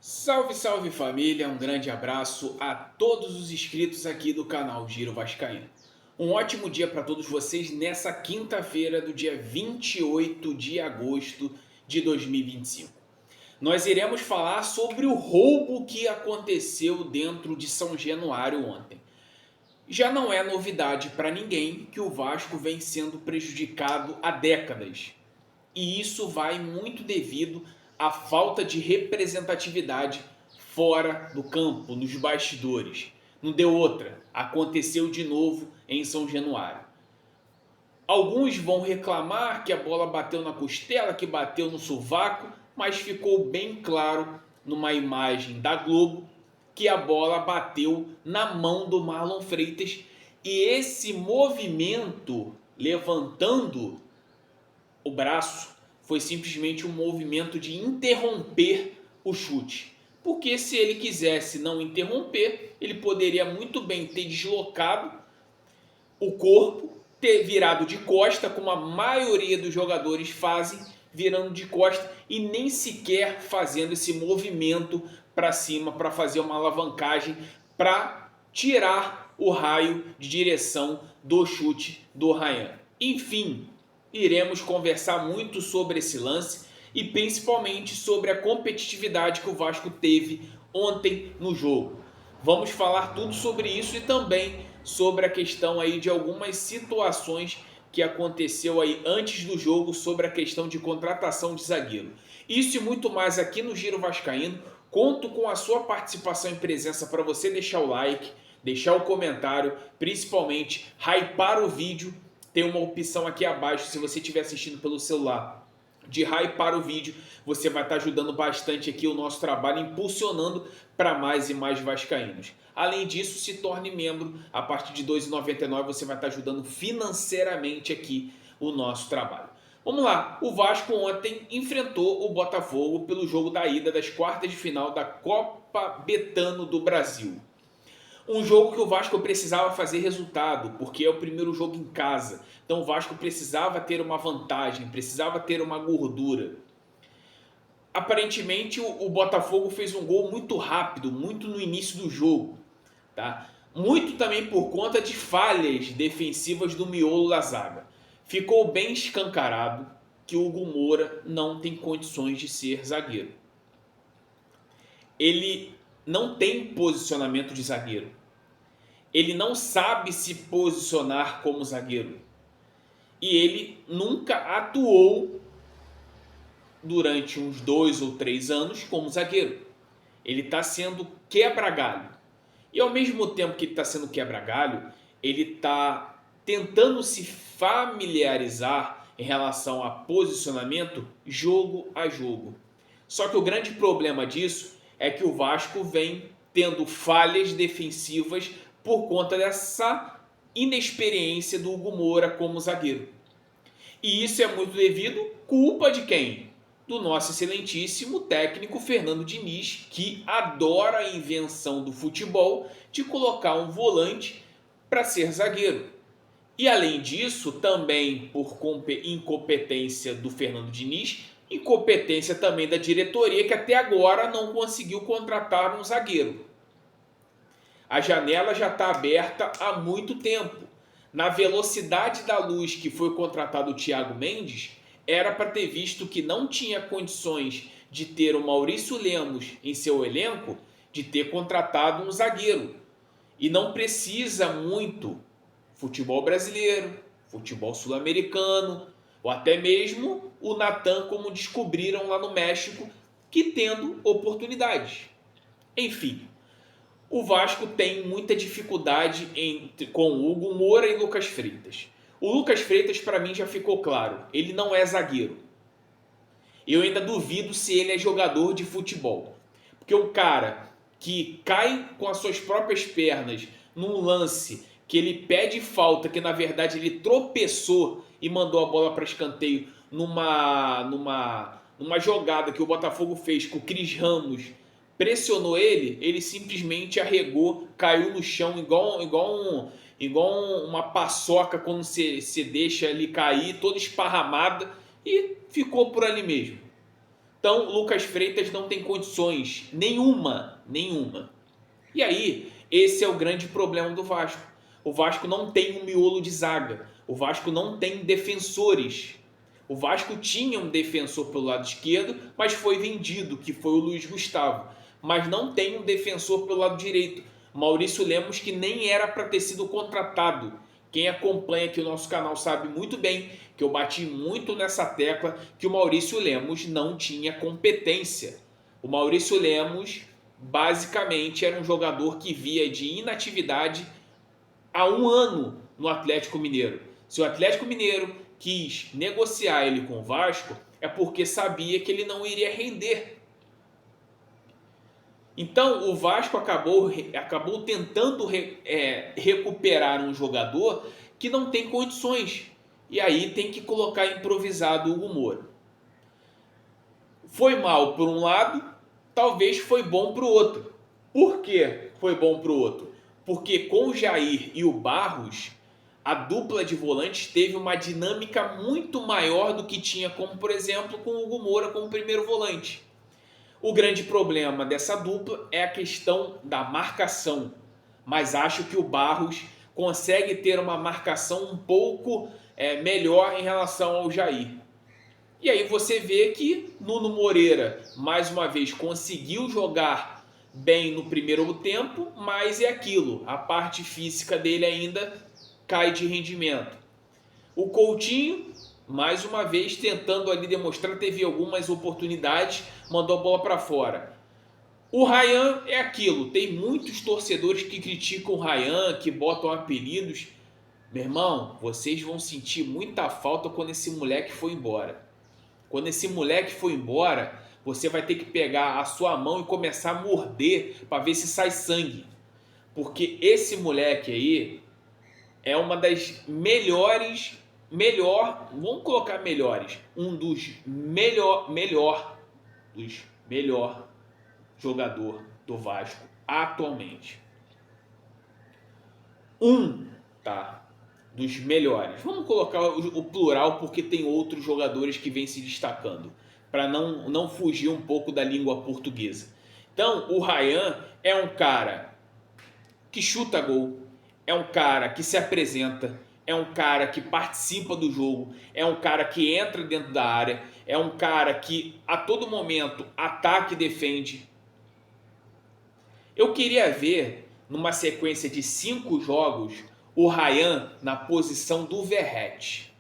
Salve, salve família, um grande abraço a todos os inscritos aqui do canal Giro Vascaíno. Um ótimo dia para todos vocês nessa quinta-feira do dia 28 de agosto de 2025. Nós iremos falar sobre o roubo que aconteceu dentro de São Januário ontem. Já não é novidade para ninguém que o Vasco vem sendo prejudicado há décadas. E isso vai muito devido à falta de representatividade fora do campo, nos bastidores. Não deu outra. Aconteceu de novo em São Januário. Alguns vão reclamar que a bola bateu na costela, que bateu no sovaco, mas ficou bem claro numa imagem da Globo que a bola bateu na mão do Marlon Freitas e esse movimento levantando o braço foi simplesmente um movimento de interromper o chute. Porque se ele quisesse não interromper, ele poderia muito bem ter deslocado o corpo, ter virado de costa, como a maioria dos jogadores fazem, virando de costa e nem sequer fazendo esse movimento para cima para fazer uma alavancagem para tirar o raio de direção do chute do Ryan. Enfim, iremos conversar muito sobre esse lance e principalmente sobre a competitividade que o Vasco teve ontem no jogo. Vamos falar tudo sobre isso e também sobre a questão aí de algumas situações que aconteceu aí antes do jogo sobre a questão de contratação de zagueiro. Isso e muito mais aqui no Giro Vascaíno. Conto com a sua participação e presença para você deixar o like, deixar o comentário, principalmente hypar o vídeo. Tem uma opção aqui abaixo, se você estiver assistindo pelo celular, de hypar o vídeo. Você vai estar ajudando bastante aqui o nosso trabalho, impulsionando para mais e mais vascaínos. Além disso, se torne membro. A partir de R$ 2,99 você vai estar ajudando financeiramente aqui o nosso trabalho. Vamos lá, o Vasco ontem enfrentou o Botafogo pelo jogo da ida das quartas de final da Copa Betano do Brasil. Um jogo que o Vasco precisava fazer resultado, porque é o primeiro jogo em casa. Então o Vasco precisava ter uma vantagem, precisava ter uma gordura. Aparentemente o Botafogo fez um gol muito rápido, muito no início do jogo. Tá? Muito também por conta de falhas defensivas do miolo da zaga. Ficou bem escancarado que o Hugo Moura não tem condições de ser zagueiro. Ele não tem posicionamento de zagueiro. Ele não sabe se posicionar como zagueiro. E ele nunca atuou durante uns 2 ou 3 anos como zagueiro. Ele está sendo quebra-galho. E ao mesmo tempo que ele está sendo quebra-galho, ele está tentando se familiarizar em relação a posicionamento jogo a jogo. Só que o grande problema disso é que o Vasco vem tendo falhas defensivas por conta dessa inexperiência do Hugo Moura como zagueiro. E isso é muito devido culpa de quem? Do nosso excelentíssimo técnico Fernando Diniz, que adora a invenção do futebol de colocar um volante para ser zagueiro. E além disso, também por incompetência do Fernando Diniz, incompetência também da diretoria, que até agora não conseguiu contratar um zagueiro. A janela já está aberta há muito tempo. Na velocidade da luz que foi contratado o Thiago Mendes, era para ter visto que não tinha condições de ter o Maurício Lemos em seu elenco, de ter contratado um zagueiro. E não precisa muito futebol brasileiro, futebol sul-americano, ou até mesmo o Natan, como descobriram lá no México, que tendo oportunidades. Enfim, o Vasco tem muita dificuldade com Hugo Moura e Lucas Freitas. O Lucas Freitas, para mim, já ficou claro. Ele não é zagueiro. Eu ainda duvido se ele é jogador de futebol. Porque o cara que cai com as suas próprias pernas num lance que ele pede falta, que na verdade ele tropeçou e mandou a bola para escanteio numa jogada que o Botafogo fez com o Cris Ramos, pressionou ele simplesmente arregou, caiu no chão igual uma paçoca quando você deixa ele cair, toda esparramada, e ficou por ali mesmo. Então, Lucas Freitas não tem condições nenhuma. E aí, esse é o grande problema do Vasco. O Vasco não tem um miolo de zaga. O Vasco não tem defensores. O Vasco tinha um defensor pelo lado esquerdo, mas foi vendido, que foi o Luiz Gustavo. Mas não tem um defensor pelo lado direito. Maurício Lemos, que nem era para ter sido contratado. Quem acompanha aqui o nosso canal sabe muito bem que eu bati muito nessa tecla que o Maurício Lemos não tinha competência. O Maurício Lemos, basicamente, era um jogador que via de inatividade há um ano no Atlético Mineiro. Se o Atlético Mineiro quis negociar ele com o Vasco, é porque sabia que ele não iria render. Então o Vasco acabou tentando recuperar um jogador que não tem condições. E aí tem que colocar improvisado o Hugo Moura. Foi mal por um lado, talvez foi bom para o outro. Por que foi bom para o outro? Porque com o Jair e o Barros, a dupla de volantes teve uma dinâmica muito maior do que tinha, como por exemplo com o Hugo Moura como primeiro volante. O grande problema dessa dupla é a questão da marcação, mas acho que o Barros consegue ter uma marcação um pouco melhor em relação ao Jair. E aí você vê que Nuno Moreira, mais uma vez, conseguiu jogar bem no primeiro tempo, mas é aquilo, a parte física dele ainda cai de rendimento. O Coutinho, mais uma vez, tentando ali demonstrar, teve algumas oportunidades, mandou a bola para fora. O Ryan é aquilo, tem muitos torcedores que criticam o Ryan, que botam apelidos. Meu irmão, vocês vão sentir muita falta quando esse moleque for embora. Quando esse moleque for embora, você vai ter que pegar a sua mão e começar a morder para ver se sai sangue. Porque esse moleque aí é uma das melhores, vamos colocar melhores, um dos melhor jogador do Vasco atualmente. Dos melhores. Vamos colocar o plural porque tem outros jogadores que vêm se destacando, para não fugir um pouco da língua portuguesa. Então, o Ryan é um cara que chuta gol, é um cara que se apresenta, é um cara que participa do jogo, é um cara que entra dentro da área, é um cara que a todo momento ataca e defende. Eu queria ver, numa sequência de 5 jogos, o Ryan na posição do Verratti.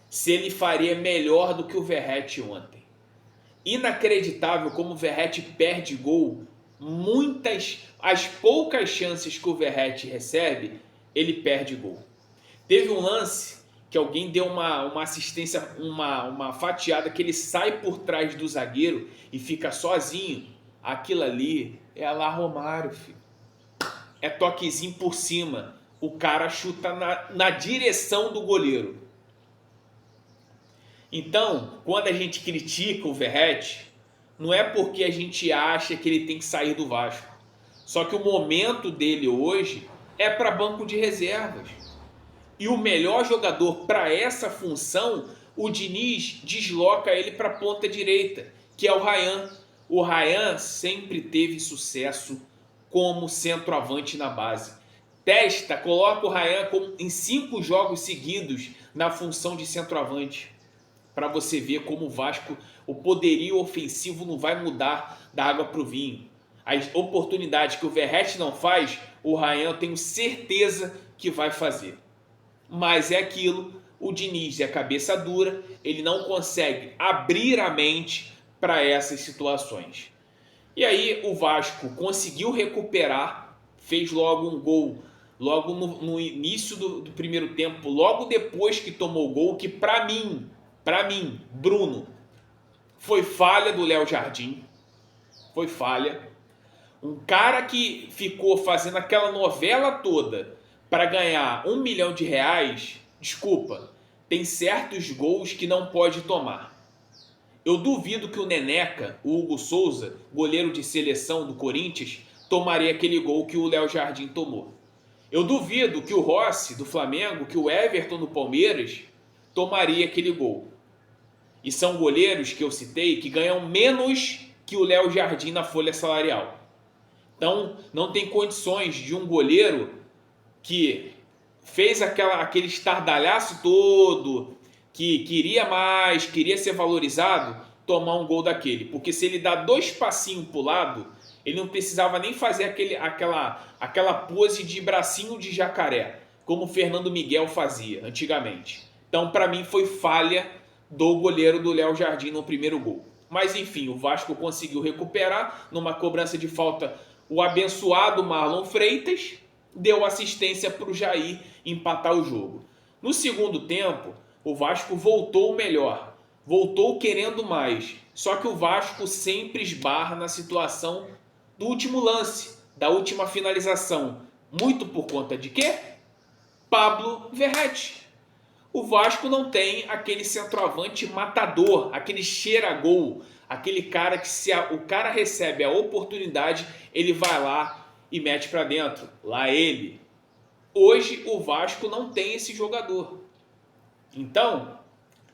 Se ele faria melhor do que o Verratti ontem. Inacreditável como o Verratti perde gol. As poucas chances que o Verratti recebe, ele perde gol. Teve um lance que alguém deu uma assistência, uma fatiada, que ele sai por trás do zagueiro e fica sozinho. Aquilo ali é Alá Romário, filho. É toquezinho por cima. O cara chuta na direção do goleiro. Então, quando a gente critica o Verratti, não é porque a gente acha que ele tem que sair do Vasco. Só que o momento dele hoje é para banco de reservas. E o melhor jogador para essa função, o Diniz desloca ele para a ponta direita, que é o Ryan. O Ryan sempre teve sucesso como centroavante na base. Coloca o Ryan em 5 jogos seguidos na função de centroavante. Para você ver como o Vasco, o poderio ofensivo não vai mudar da água para o vinho. As oportunidades que o Verratti não faz, o Ryan eu tenho certeza que vai fazer. Mas é aquilo, o Diniz é cabeça dura, ele não consegue abrir a mente para essas situações. E aí o Vasco conseguiu recuperar, fez logo um gol, logo no início do primeiro tempo, logo depois que tomou o gol, que para mim, Bruno, foi falha do Léo Jardim. Foi falha. Um cara que ficou fazendo aquela novela toda para ganhar R$1 milhão, desculpa, tem certos gols que não pode tomar. Eu duvido que o Neneca, o Hugo Souza, goleiro de seleção do Corinthians, tomaria aquele gol que o Léo Jardim tomou. Eu duvido que o Rossi, do Flamengo, que o Everton, do Palmeiras, tomaria aquele gol. E são goleiros que eu citei que ganham menos que o Léo Jardim na folha salarial. Então, não tem condições de um goleiro que fez aquele estardalhaço todo, que queria mais, queria ser valorizado, tomar um gol daquele. Porque se ele dá 2 passinhos para o lado, ele não precisava nem fazer aquela pose de bracinho de jacaré, como o Fernando Miguel fazia antigamente. Então, para mim, foi falha do goleiro do Léo Jardim no primeiro gol. Mas, enfim, o Vasco conseguiu recuperar numa cobrança de falta. O abençoado Marlon Freitas deu assistência para o Jair empatar o jogo. No segundo tempo, o Vasco voltou melhor, voltou querendo mais. Só que o Vasco sempre esbarra na situação do último lance, da última finalização. Muito por conta de quê? Pablo Verratti. O Vasco não tem aquele centroavante matador, aquele cheira-gol, aquele cara que se o cara recebe a oportunidade, ele vai lá e mete para dentro. Lá ele. Hoje o Vasco não tem esse jogador. Então,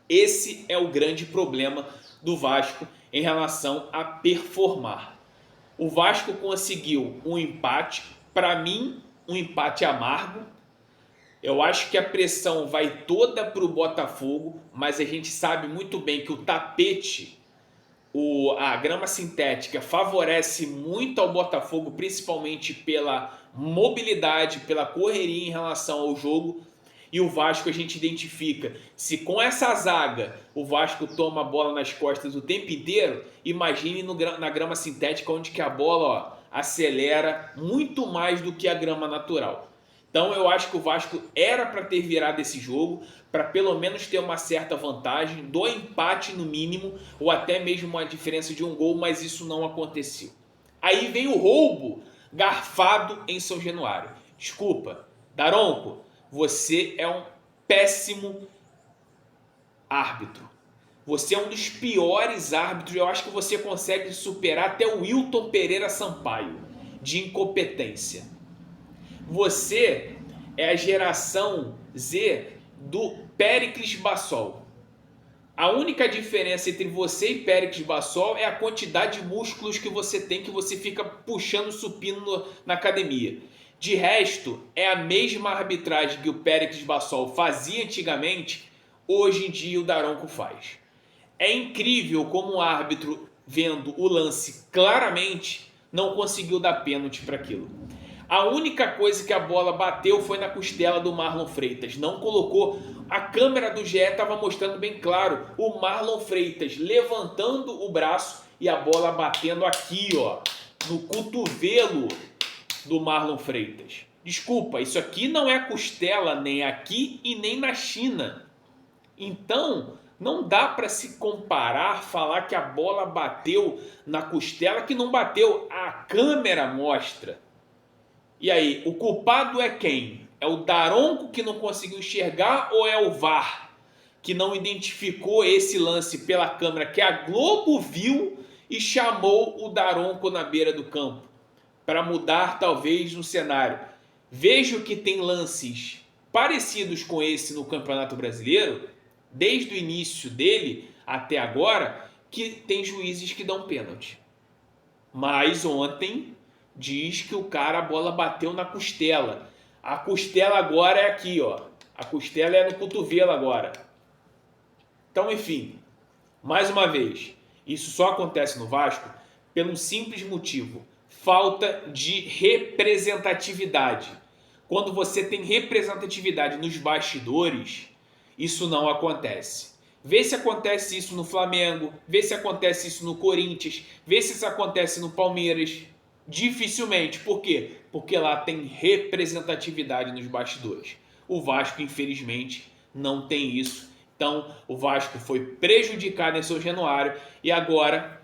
esse é o grande problema do Vasco em relação a performar. O Vasco conseguiu um empate, para mim, um empate amargo. Eu acho que a pressão vai toda para o Botafogo, mas a gente sabe muito bem que o tapete, a grama sintética, favorece muito ao Botafogo, principalmente pela mobilidade, pela correria em relação ao jogo. E o Vasco a gente identifica, se com essa zaga o Vasco toma a bola nas costas o tempo inteiro, imagine na grama sintética, onde que a bola acelera muito mais do que a grama natural. Então eu acho que o Vasco era para ter virado esse jogo, para pelo menos ter uma certa vantagem, do empate no mínimo, ou até mesmo uma diferença de um gol, mas isso não aconteceu. Aí vem o roubo garfado em São Januário. Desculpa, Daronco, você é um péssimo árbitro. Você é um dos piores árbitros. Eu acho que você consegue superar até o Wilton Pereira Sampaio de incompetência. Você é a geração Z do Péricles Bassol. A única diferença entre você e Péricles Bassol é a quantidade de músculos que você tem, que você fica puxando supino na academia. De resto, é a mesma arbitragem que o Péricles Bassol fazia antigamente, hoje em dia o Daronco faz. É incrível como o árbitro, vendo o lance claramente, não conseguiu dar pênalti para aquilo. A única coisa que a bola bateu foi na costela do Marlon Freitas. Não colocou. A câmera do GE estava mostrando bem claro o Marlon Freitas levantando o braço e a bola batendo aqui, no cotovelo do Marlon Freitas. Desculpa, isso aqui não é costela nem aqui e nem na China. Então, não dá para se comparar, falar que a bola bateu na costela, que não bateu. A câmera mostra. E aí, o culpado é quem? É o Daronco que não conseguiu enxergar ou é o VAR que não identificou esse lance pela câmera que a Globo viu e chamou o Daronco na beira do campo para mudar talvez no cenário? Vejo que tem lances parecidos com esse no Campeonato Brasileiro, desde o início dele até agora, que tem juízes que dão pênalti. Mas ontem diz que a bola bateu na costela. A costela agora é aqui, A costela é no cotovelo agora. Então, enfim, mais uma vez, isso só acontece no Vasco pelo simples motivo: falta de representatividade. Quando você tem representatividade nos bastidores, isso não acontece. Vê se acontece isso no Flamengo, vê se acontece isso no Corinthians, vê se isso acontece no Palmeiras. Dificilmente. Por quê? Porque lá tem representatividade nos bastidores. O Vasco, infelizmente, não tem isso. Então, o Vasco foi prejudicado em São Januário e agora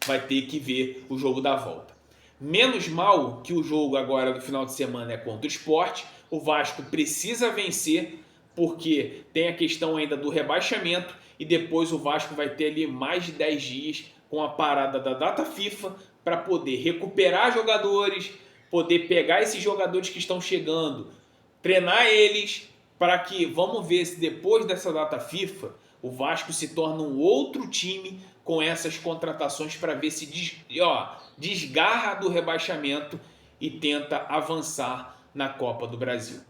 vai ter que ver o jogo da volta. Menos mal que o jogo agora do final de semana é contra o Sport. O Vasco precisa vencer, porque tem a questão ainda do rebaixamento e depois o Vasco vai ter ali mais de 10 dias com a parada da data FIFA para poder recuperar jogadores, poder pegar esses jogadores que estão chegando, treinar eles, para que, vamos ver se depois dessa data FIFA, O Vasco se torna um outro time com essas contratações para ver se desgarra do rebaixamento e tenta avançar na Copa do Brasil.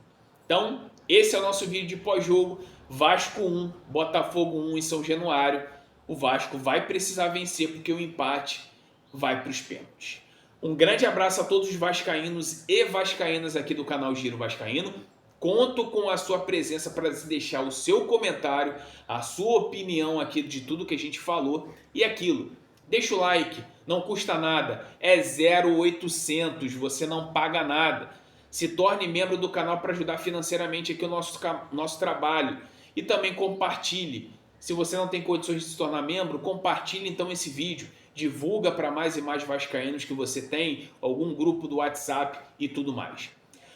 Então, esse é o nosso vídeo de pós-jogo. Vasco 1, Botafogo 1 em São Januário. O Vasco vai precisar vencer porque o empate vai para os pênaltis. Um grande abraço a todos os vascaínos e vascaínas aqui do canal Giro Vascaíno. Conto com a sua presença para deixar o seu comentário, a sua opinião aqui de tudo que a gente falou. E aquilo, deixa o like, não custa nada, é 0800, você não paga nada. Se torne membro do canal para ajudar financeiramente aqui o nosso trabalho. E também compartilhe. Se você não tem condições de se tornar membro, compartilhe então esse vídeo. Divulga para mais e mais vascaínos que você tem, algum grupo do WhatsApp e tudo mais.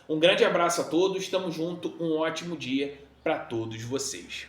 Um grande abraço a todos, estamos juntos, um ótimo dia para todos vocês.